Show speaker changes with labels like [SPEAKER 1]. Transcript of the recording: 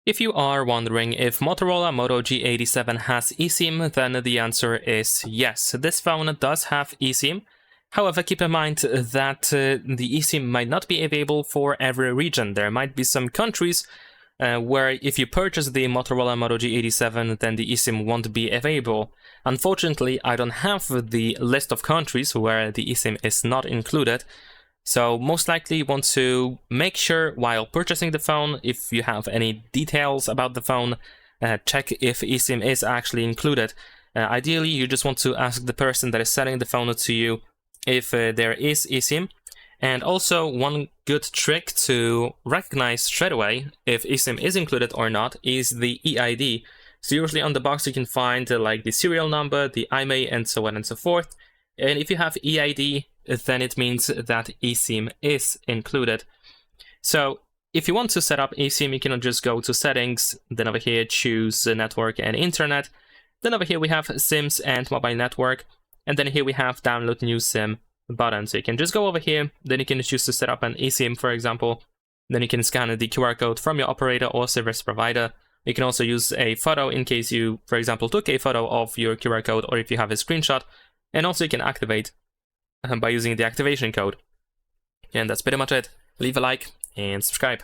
[SPEAKER 1] If you are wondering if Motorola Moto G87 has eSIM, then the answer is yes. This phone does have eSIM. However, keep in mind that the eSIM might not be available for every region. There might be some countries where if you purchase the Motorola Moto G87, then the eSIM won't be available. Unfortunately, I don't have the list of countries where the eSIM is not included. So most likely you want to make sure while purchasing the phone, if you have any details about the phone, check if eSIM is actually included. Ideally, you just want to ask the person that is selling the phone to you if there is eSIM. And also, one good trick to recognize straight away if eSIM is included or not is the eID. So usually on the box you can find like the serial number, the IMEI, and so on and so forth. And if you have eID, then it means that eSIM is included. So if you want to set up eSIM, you can just go to settings, then over here choose network and internet. Then over here we have SIMs and mobile network, and then here we have download new SIM button. So you can just go over here, then you can choose to set up an eSIM, for example. Then you can scan the QR code from your operator or service provider. You can also use a photo in case you, for example, took a photo of your QR code, or if you have a screenshot. And also you can activate by using the activation code. And that's pretty much it. Leave a like and subscribe.